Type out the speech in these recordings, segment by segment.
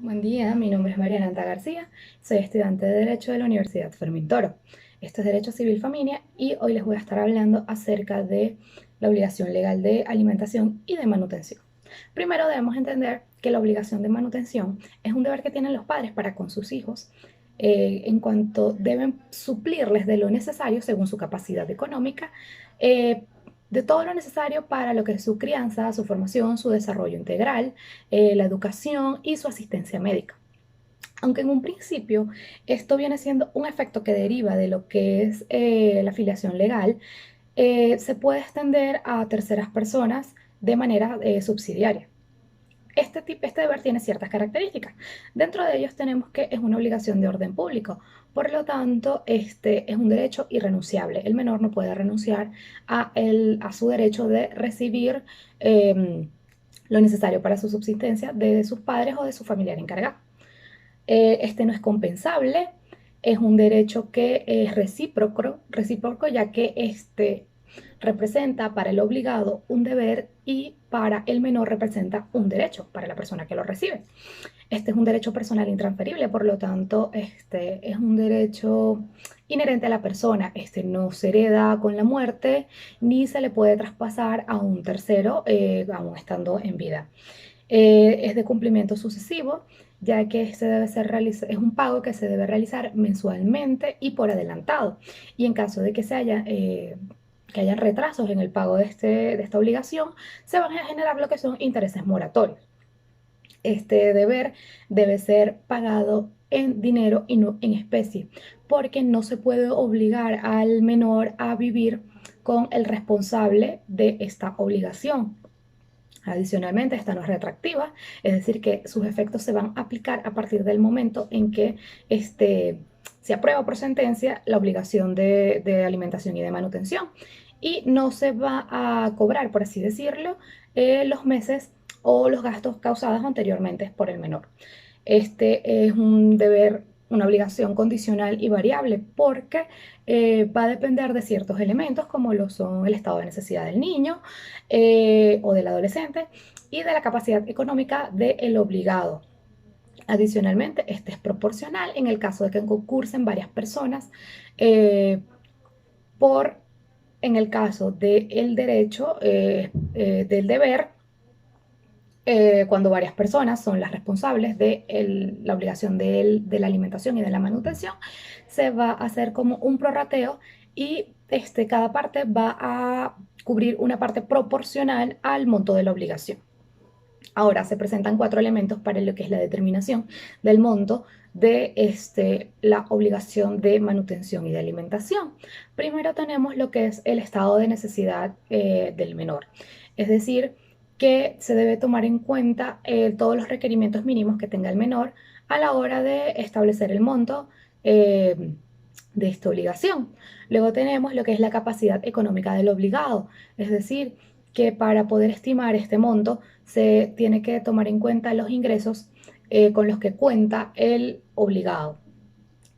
Buen día, mi nombre es Mariana Anta García, soy estudiante de Derecho de la Universidad Fermín Toro. Esto es Derecho Civil Familia y hoy les voy a estar hablando acerca de la obligación legal de alimentación y de manutención. Primero debemos entender que la obligación de manutención es un deber que tienen los padres para con sus hijos en cuanto deben suplirles de lo necesario según su capacidad económica, eh, de todo lo necesario para lo que es su crianza, su formación, su desarrollo integral, la educación y su asistencia médica. Aunque en un principio esto viene siendo un efecto que deriva de lo que es la afiliación legal, se puede extender a terceras personas de manera subsidiaria. Este deber tiene ciertas características. Dentro de ellos tenemos que es una obligación de orden público. Por lo tanto, este es un derecho irrenunciable. El menor no puede renunciar a su derecho de recibir lo necesario para su subsistencia de sus padres o de su familiar encargado. Este no es compensable, es un derecho que es recíproco ya que este representa para el obligado un deber y para el menor representa un derecho para la persona que lo recibe. Este es un derecho personal intransferible, por lo tanto, este es un derecho inherente a la persona. Este no se hereda con la muerte ni se le puede traspasar a un tercero aún estando en vida. Es de cumplimiento sucesivo, ya que es un pago que se debe realizar mensualmente y por adelantado. Y en caso de que haya retrasos en el pago de esta obligación, se van a generar lo que son intereses moratorios. Este deber debe ser pagado en dinero y no en especie, porque no se puede obligar al menor a vivir con el responsable de esta obligación. Adicionalmente, esta no es retroactiva, es decir, que sus efectos se van a aplicar a partir del momento en que se aprueba por sentencia la obligación de alimentación y de manutención. Y no se va a cobrar, por así decirlo, los meses o los gastos causados anteriormente por el menor. Este es un deber, una obligación condicional y variable porque va a depender de ciertos elementos como lo son el estado de necesidad del niño o del adolescente y de la capacidad económica del obligado. Adicionalmente, este es proporcional en el caso de que concursen varias personas eh, por, en el caso del derecho, del deber, cuando varias personas son las responsables de la obligación de la alimentación y de la manutención, se va a hacer como un prorrateo y cada parte va a cubrir una parte proporcional al monto de la obligación. Ahora se presentan cuatro elementos para lo que es la determinación del monto de la obligación de manutención y de alimentación. Primero tenemos lo que es el estado de necesidad del menor, es decir, que se debe tomar en cuenta todos los requerimientos mínimos que tenga el menor a la hora de establecer el monto de esta obligación. Luego tenemos lo que es la capacidad económica del obligado, es decir, que para poder estimar este monto se tiene que tomar en cuenta los ingresos con los que cuenta el obligado.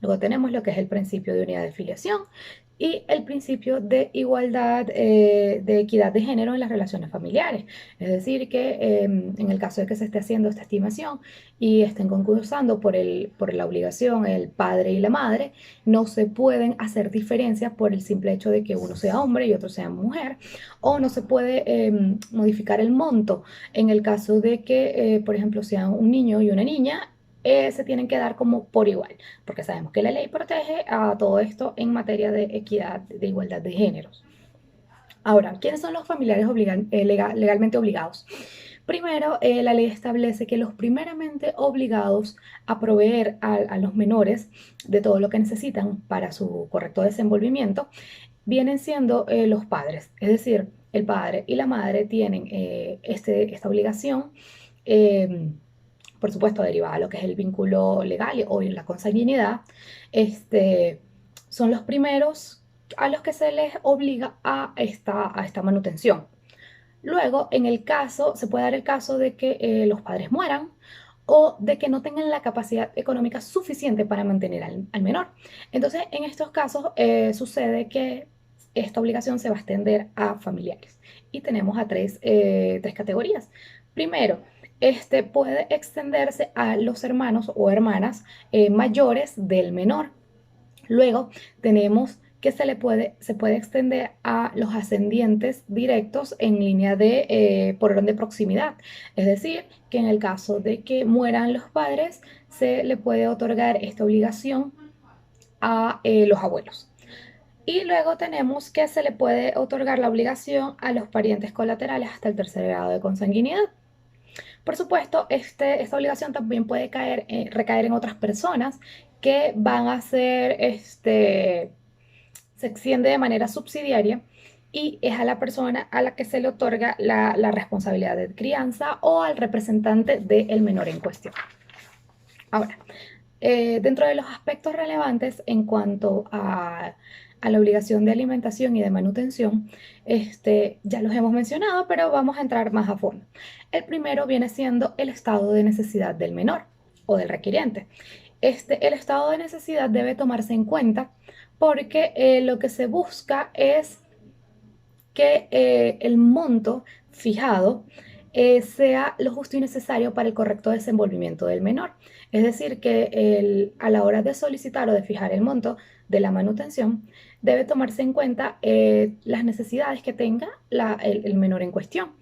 Luego tenemos lo que es el principio de unidad de filiación y el principio de igualdad, de equidad de género en las relaciones familiares. Es decir, que en el caso de que se esté haciendo esta estimación y estén concursando por la obligación el padre y la madre, no se pueden hacer diferencias por el simple hecho de que uno sea hombre y otro sea mujer, o no se puede modificar el monto en el caso de que, por ejemplo, sean un niño y una niña, se tienen que dar como por igual, porque sabemos que la ley protege a todo esto en materia de equidad, de igualdad de géneros. Ahora, ¿quiénes son los familiares legalmente obligados? Primero, la ley establece que los primeramente obligados a proveer a los menores de todo lo que necesitan para su correcto desenvolvimiento vienen siendo los padres, es decir, el padre y la madre tienen esta obligación. eh, por supuesto, derivada de lo que es el vínculo legal o la consanguinidad, este, son los primeros a los que se les obliga a esta manutención. Luego, en el caso, se puede dar el caso de que los padres mueran o de que no tengan la capacidad económica suficiente para mantener al menor. Entonces, en estos casos sucede que esta obligación se va a extender a familiares y tenemos a tres categorías. Primero, puede extenderse a los hermanos o hermanas mayores del menor. Luego tenemos que se puede extender a los ascendientes directos en línea por orden de proximidad. Es decir, que en el caso de que mueran los padres, se le puede otorgar esta obligación a los abuelos. Y luego tenemos que se le puede otorgar la obligación a los parientes colaterales hasta el tercer grado de consanguinidad. Por supuesto, esta obligación también puede recaer en otras personas que van a ser, se extiende de manera subsidiaria y es a la persona a la que se le otorga la responsabilidad de crianza o al representante del menor en cuestión. Ahora, dentro de los aspectos relevantes en cuanto a la obligación de alimentación y de manutención, ya los hemos mencionado, pero vamos a entrar más a fondo. El primero viene siendo el estado de necesidad del menor o del requiriente. El estado de necesidad debe tomarse en cuenta porque lo que se busca es que el monto fijado sea lo justo y necesario para el correcto desenvolvimiento del menor. Es decir, que a la hora de solicitar o de fijar el monto de la manutención, debe tomarse en cuenta las necesidades que tenga el menor en cuestión.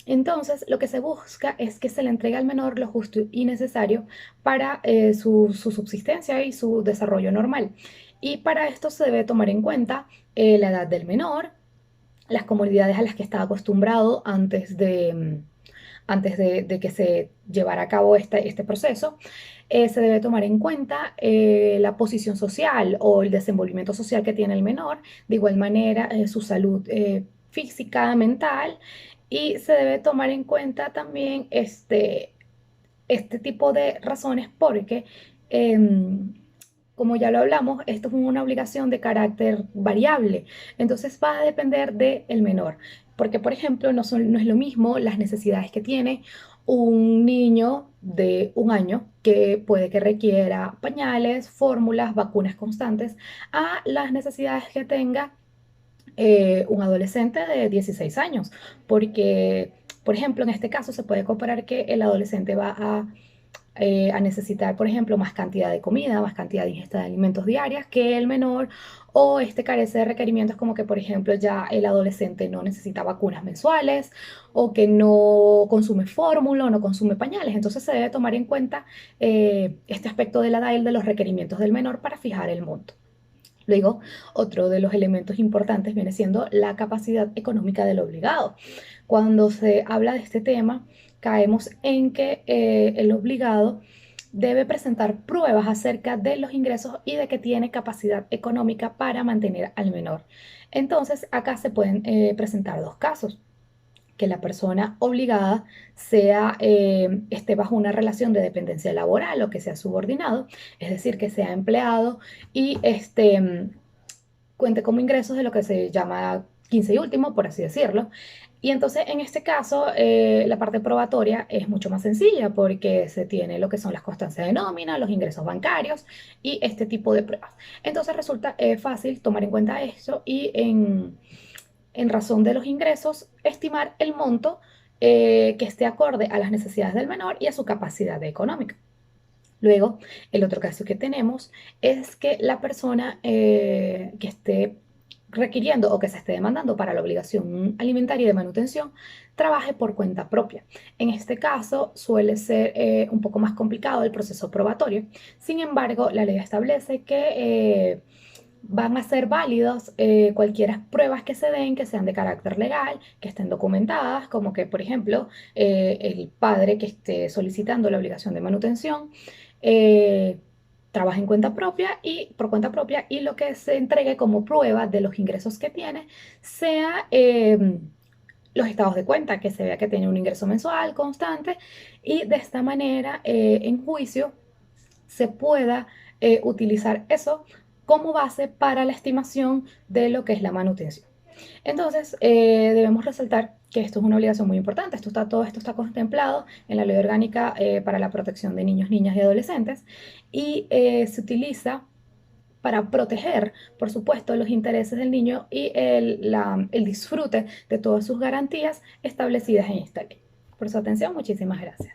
Entonces, lo que se busca es que se le entregue al menor lo justo y necesario para su subsistencia y su desarrollo normal. Y para esto se debe tomar en cuenta la edad del menor, las comodidades a las que estaba acostumbrado antes de que se llevara a cabo este proceso. Se debe tomar en cuenta la posición social o el desenvolvimiento social que tiene el menor, de igual manera su salud física, mental, y se debe tomar en cuenta también este tipo de razones porque como ya lo hablamos, esto es una obligación de carácter variable, entonces va a depender del menor, porque por ejemplo no es lo mismo las necesidades que tiene un niño de 1 año que puede que requiera pañales, fórmulas, vacunas constantes, a las necesidades que tenga un adolescente de 16 años, porque por ejemplo en este caso se puede comparar que el adolescente va a necesitar, por ejemplo, más cantidad de comida, más cantidad de ingesta de alimentos diarias que el menor, o carece de requerimientos como que, por ejemplo, ya el adolescente no necesita vacunas mensuales, o que no consume fórmula, o no consume pañales. Entonces se debe tomar en cuenta este aspecto de la edad y de los requerimientos del menor para fijar el monto. Luego, otro de los elementos importantes viene siendo la capacidad económica del obligado. Cuando se habla de este tema, caemos en que el obligado debe presentar pruebas acerca de los ingresos y de que tiene capacidad económica para mantener al menor. Entonces, acá se pueden presentar dos casos: que la persona obligada esté bajo una relación de dependencia laboral o que sea subordinado, es decir, que sea empleado y cuente como ingresos de lo que se llama 15 y último, por así decirlo. Y entonces en este caso la parte probatoria es mucho más sencilla porque se tiene lo que son las constancias de nómina, los ingresos bancarios y este tipo de pruebas. Entonces resulta fácil tomar en cuenta esto y en razón de los ingresos estimar el monto que esté acorde a las necesidades del menor y a su capacidad económica. Luego, el otro caso que tenemos es que la persona que esté requiriendo o que se esté demandando para la obligación alimentaria y de manutención trabaje por cuenta propia. En este caso suele ser un poco más complicado el proceso probatorio. Sin embargo, la ley establece que van a ser válidos cualquier pruebas que se den, que sean de carácter legal, que estén documentadas, como que, por ejemplo, el padre que esté solicitando la obligación de manutención eh, trabaja en cuenta propia y por cuenta propia y lo que se entregue como prueba de los ingresos que tiene sea los estados de cuenta, que se vea que tiene un ingreso mensual constante y de esta manera en juicio se pueda utilizar eso como base para la estimación de lo que es la manutención. Entonces, debemos resaltar que esto es una obligación muy importante. Todo esto está contemplado en la Ley Orgánica para la Protección de Niños, Niñas y Adolescentes y se utiliza para proteger, por supuesto, los intereses del niño y el disfrute de todas sus garantías establecidas en esta ley. por su atención. Muchísimas gracias.